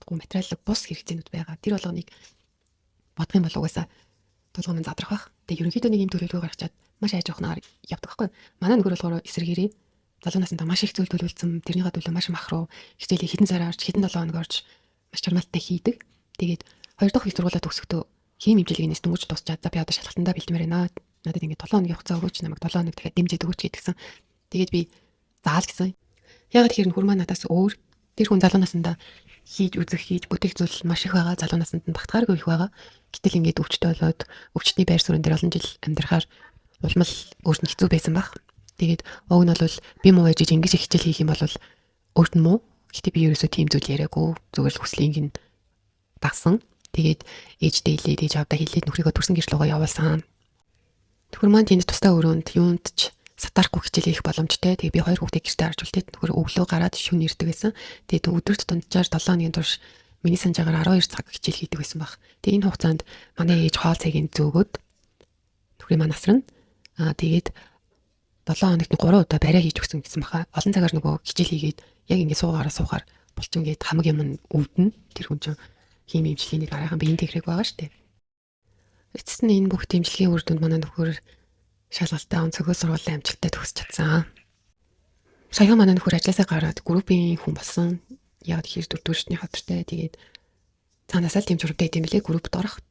чадахгүй материал бус хэрэгцээнүүд байгаа. Тэр болгоныг бодох юм бол угаасаа тулгуур нь задрах байх. Тэгээ ерөнхийдөө нэг юм төлөвлөгөө гаргачаад маш айж явахнаар явдаг байхгүй. Манай нөхөр болохоор эсрэгээрээ залуу насндаа маш их зүйл төлөвлөсөн. Тэрнийхээ төлөө маш махруу хичээлээ хэдэн сар орж, хэдэн 7 хоног орж маш чармаалттай хийдэг. Тэгээд хоёр дахь их сургуулаа төгсөхдөө хим хэмжээлгээс дөнгөж дуусчаад за би одоо шалгалтандаа бэлтмээр байна. Надад ингээд 7 хоногийн хугацаа өгөөч намайг 7 хоног дахиад дэмжиж өгөөч гэдгсэн. Тэгээд би заал гэсэн. Ягаад тэгэхээр нөхөр маань надаас өөр тэр хүн залуу насндаа хийж үзэх хийж бүтээх зүйл маш их байгаа. Залуу наснд нь багтахааргүй их байгаа. Гэтэл ингээд өвчтөй болоод өвчтний байр суурин дээр олон жил амьдрахаар улмал өөрт нь хэцүү байсан баг. Тэгээд уг нь бол би муу ээж ингэж их хичээл хийх юм бол өөрт нь муу. Гэтэ би ерөөсөө тийм зүйл яриаггүй. Зүгээр л хүслийг нь дагсан. Тэгээд ээжтэй хэлээд ээж авдаа хэлээд нөхрийгөө төрсөн гэрч рүүгээ явуулсан. Нөхөр маань тэнд тусдаа өрөөнд юунд ч сатарахгүй хичээл хийх боломжтой. Тэгээ би хоёр хүүхдийг гэртээ харж үлдээд нөхөр өглөө гараад шөнө ирдэг байсан. Тэгээд өдөрт дунджаар 7 хоногийн турш миний санджаагаар 12 цаг хичээл хийдэг байсан баг. Тэгээ энэ хугацаанд манай ээж хоол цагийн зөөгөөд нөхрийн маань насрна. Тэгээд 7 хоногт 3 удаа барай хийж өгсөн гэсэн баха. Олон цагаар нөгөө хичээл хийгээд яг ингэ суухаар болчих ингээд хамаг юм өвдөн. Тэр хүн чинь хим имжлэгийн дараахан биеийн техник байгаа штэ. Эцэст нь энэ бүх дэмжлэгийн үр дүнд манай нөхөр шалгалтаа онцгой сургуулийн амжилттай төгсч чадсан. Саяхан манай нөхөр ажилласаа гараад группийн хүн болсон. Яг тэгэхээр дөрөвдүгээртний хадартай. Тэгээд цаанаасаа л тийм журмтай юм лээ группт орох.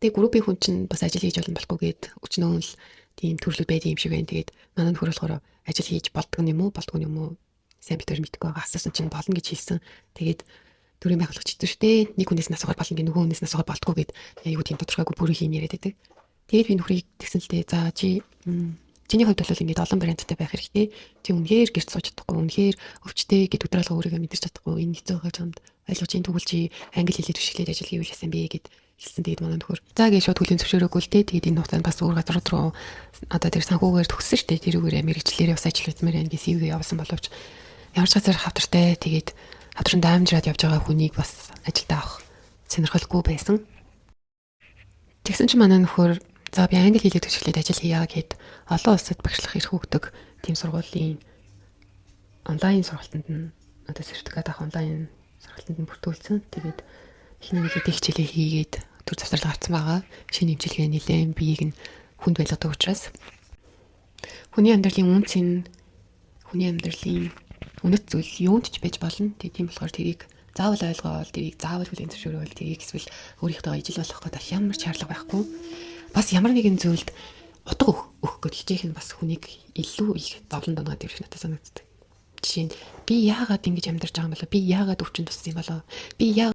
Тэгээд группийн хүн чинь бас ажил хийж болно болохгүй гээд өчнөө л тийм төрлөг байд юм шиг байна. Тэгээд манай нөхөр болохоор ажил хийж болдгоо юм уу? Сайн бид төр мэдгүй байгаа. Асуусан чинь болно гэж хэлсэн. Тэгээд төрийн байгуулагч хэвчээ штэ. Нэг хүнээс насгаар болно гэ нөгөө хүнээс насгаар болдгоо гэд аюу тийм тодорхойгүй бүрийн хийм яриад байдаг. Тэгээд би нөхрийг тэгсэн л дээ. За чиний хувьд бол ингээд олон варианттай байх хэрэгтэй. Чи үнэхээр гэрт сууж чадахгүй, үнэхээр өвчтэй гэд өдрөөлгөө өөрийгөө мэдэрч чадахгүй. Энэ хэцүү байгаа чамд ойлгож чинь тэгвэл чи англи хэлээр төвшөлээд ажил хийвэл яасан бэ гэд хэлсэн. Тэгээд манай нөхөр за гэж шууд хөлийн зөвшөөрөөгүй л дээ. Тэгээд энэ хугацаанд бас өөр газрууд руу одоо тэр санхүүгээр төгссөн штэ. Тэрүүгээр мэрэгчлэрээ бас ажил хиймээр байна гэж CV явуулсан боловч ямар ч газар хавтартай тэгээд хавтран даамжраад явж байгаа хүнийг бас ажилдаа авах сонирхолгүй байсан. Тэгсэн чинь манай нөхөр за би англи хэлээр төвшөлээд ажил хийя гэд олон улсад багшлах эрх өгдөг тийм сургуулийн онлайн сургалтанд нь одоо сертификат авах онлайн сургалтанд нь бүртгүүлсэн. Тэгээд эхний нэг хэд хичээлээ хийгээд төр завсарлага авсан байгаа. Шинэ хэмжээлгээ нэлээд биеийг нь хүнд байлгадаг учраас хүний амьдралын үнэт зүйл юунд ч байж болно. Тийм болохоор тэрийг заавал ойлгоол, тэрийг заавал хүлээн зөвшөөрөөл, тэрийг эсвэл өөрийнхөө ижил болох гэдэг ямар ч шаардлага байхгүй. Бас ямар нэгэн зүйлд утга өгөх гэж хичээх нь бас хүнийг илүү их зовлон доноод ирэх надад санагддаг. Жишээ нь би яагаад ингэж амьдарч байгаа юм болоо? Би яагаад өвчин туссан юм болоо? Би